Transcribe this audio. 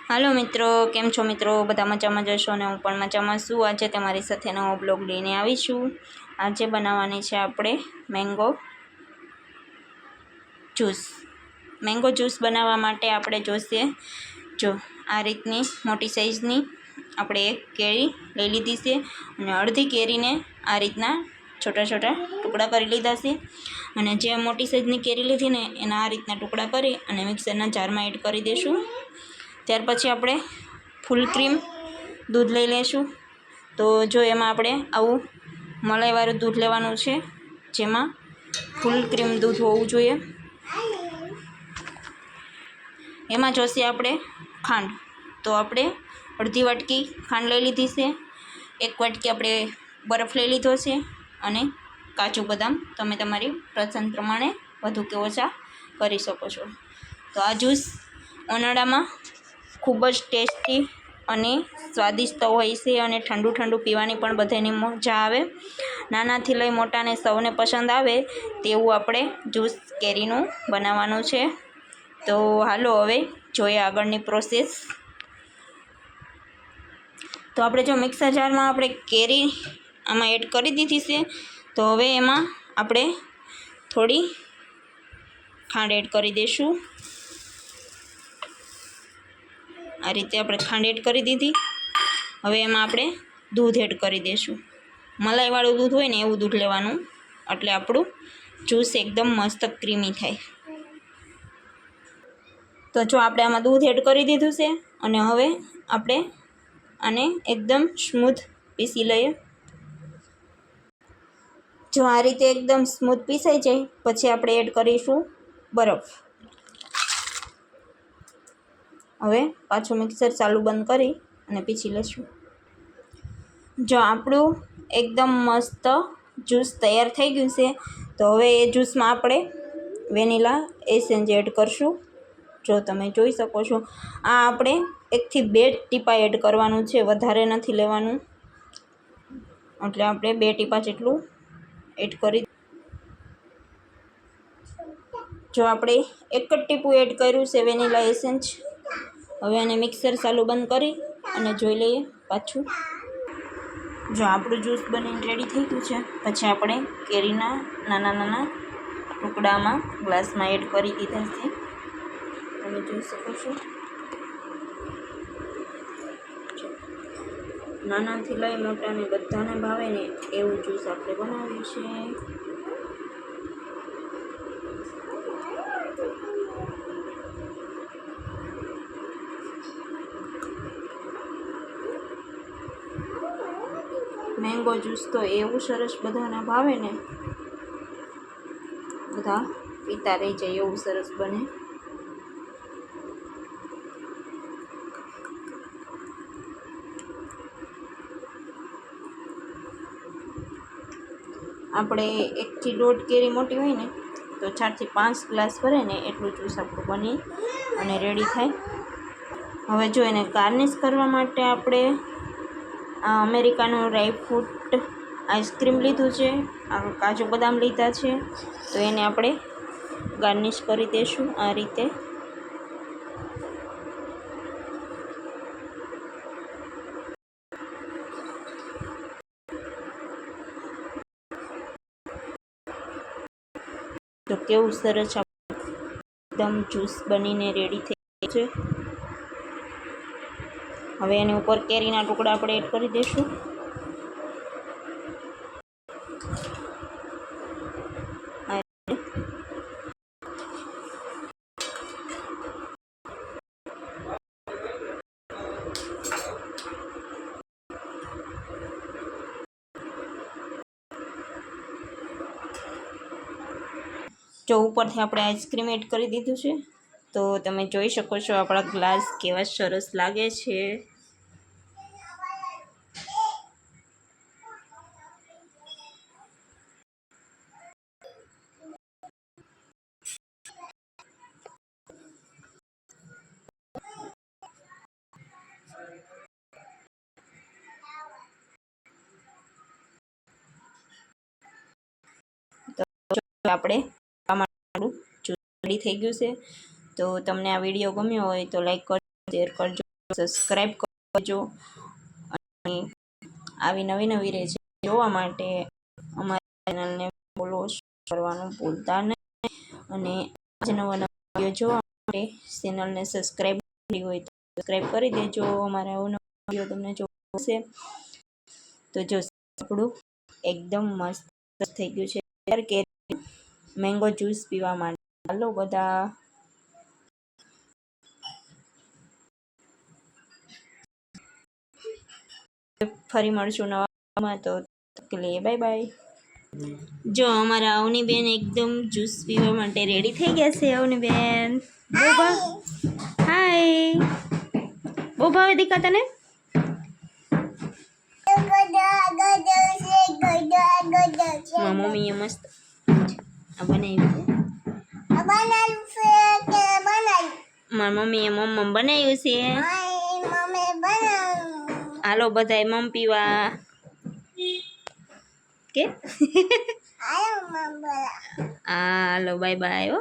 હાલો મિત્રો, કેમ છો મિત્રો? બધા મજામાં જશો ને હું પણ મજામાં છું। આજે તમારી સાથે નવો બ્લોગ લઈને આવી છું। આજે બનાવવાની છે આપણે મેંગો જ્યુસ। મેંગો જ્યુસ બનાવવા માટે આપણે જોઈશે જો આ રીતની મોટી સાઈઝની આપણે એક કેરી લઈ લીધી છે અને અડધી કેરીને આ રીતના छोटा छोटा टुकड़ा कर लीधा से અને જે મોટી સાઈઝની કેરી લીધી ને એના આ રીતના ટુકડા કરી અને મિક્સરના જારમાં એડ કરી દઈશું। ત્યાર પછી આપણે ફૂલ ક્રીમ દૂધ લઈ લઈશું। તો જો એમાં આપણે આવું મલાઈવાળું દૂધ લેવાનું છે, જેમાં ફૂલ ક્રીમ દૂધ હોવું જોઈએ। એમાં જોશે આપણે ખાંડ, તો આપણે અડધી વાટકી ખાંડ લઈ લીધી છે। એક વાટકી આપણે બરફ લઈ લીધો છે અને કાજુ બદામ તમે તમારી પસંદ પ્રમાણે વધુ કે ઓછા કરી શકો છો। તો આ જ્યુસ ઉનાળામાં ખૂબ જ ટેસ્ટી અને સ્વાદિષ્ટ હોય છે અને ઠંડુ ઠંડુ પીવાની પણ બધાની મજા આવે। નાનાથી લઈ મોટાને સૌને પસંદ આવે તેવું આપણે જ્યુસ કેરીનું બનાવવાનું છે। તો હાલો હવે જોઈએ આગળની પ્રોસેસ। તો આપણે જો મિક્સર જારમાં આપણે કેરી આમાં એડ કરી દીધી છે, તો હવે એમાં આપણે થોડી ખાંડ એડ કરી દઈશું। આ રીતે આપણે ખાંડ એડ કરી દીધી। હવે એમાં આપણે દૂધ એડ કરી દઈશું। મલાઈવાળું દૂધ હોય ને એવું દૂધ લેવાનું, એટલે આપણું જ્યુસ એકદમ મસ્ત ક્રીમી થાય। તો જો આપણે આમાં દૂધ એડ કરી દીધું છે અને હવે આપણે આને એકદમ સ્મૂથ પીસી લઈએ। જો આ રીતે એકદમ સ્મૂથ પીસાઈ જાય પછી આપણે એડ કરીશું બરફ। હવે પાછું મિક્સર ચાલુ બંધ કરી અને પીસી લઈશું। જો આપણું એકદમ મસ્ત જ્યુસ તૈયાર થઈ ગયું છે, તો હવે એ જ્યુસમાં આપણે વેનીલા એસેન્સ એડ કરશું। જો તમે જોઈ શકો છો, આ આપણે 1 થી 2 ટીપા એડ કરવાનું છે, વધારે નથી લેવાનું, એટલે આપણે 2 ટીપા જેટલું એડ કરી। જો આપણે 1 જ ટીપું એડ કર્યું છે વેનીલા એસેન્સ। હવે આને મિક્સર ચાલુ બંધ કરી અને જોઈ લઈએ પાછું। જો આપણું જ્યુસ બનીને રેડી થઈ ગયું છે, પછી આપણે કેરીના નાના નાના ટુકડામાં ગ્લાસમાં એડ કરી દીધા છે, તમે જોઈ શકો છો। નાનાથી લઈ મોટાને બધાને ભાવે ને એવું જ્યુસ આપણે બનાવ્યું છે। મેંગો જ્યુસ તો એવું સરસ બધાને ભાવે ને, બધા પીતા રહી જાય એવું સરસ બને। આપણે 1 થી 1.5 કેરી મોટી હોય ને તો 4 થી 5 ગ્લાસ ભરે ને એટલું જ્યુસ આપણું બની અને રેડી થાય। હવે જો એને ગાર્નિશ કરવા માટે આપણે આ અમેરિકાનું ડ્રાયફ્રૂટ આઈસ્ક્રીમ લીધું છે, આ કાજુ બદામ લીધા છે, તો એને આપણે ગાર્નિશ કરી દઈશું આ રીતે। તો કેવું સરસ એકદમ જ્યુસ બનીને રેડી થઈ ગયું છે। હવે એની ઉપર કેરીના ટુકડા આપણે એડ કરી દઈશું। જો ઉપરથી આપણે આઈસ્ક્રીમ એડ કરી દીધું છે, તો તમે જોઈ શકો છો આપણા ગ્લાસ કેવા સરસ લાગે છે। આપણે રેડી થઈ ગયું છે। તો તમને આ વિડીયો ગમ્યો હોય તો લાઈક કરજો, શેર કરજો। સબસ્ક્રાઈબ કરજો અને આવી નવી નવી રેસીપી જોવા માટે અમારી ચેનલને ફોલો કરવાનું ભૂલતા નહીં અને આજ નવા નવા વિડીયો જોવા માટે ચેનલને સબસ્ક્રાઈબ કરી હોય તો સબસ્ક્રાઈબ કરી દેજો. અમારા આવું નવા વિડીયો તમને જોવા હશે તો જો આપણું એકદમ મસ્ત થઈ ગયું છે. અત્યારે કેરી મેંગો જ્યુસ પીવા માટે ચાલો બધા ફરી મળશું નવામાં. તો બાય બાય. જો અમારા અવની બેન એકદમ જ્યુસ પીવા માટે રેડી થઈ ગયા છે. અવની બેન હાય, બહુ ભાવે દીકા તને? મમ્મીએ મસ્ત બનાવ્યું છે. મારા મમ્મીએ બનાવ્યું છે. હાલો બધાય મમ પીવા કે હાલો બાય બાય.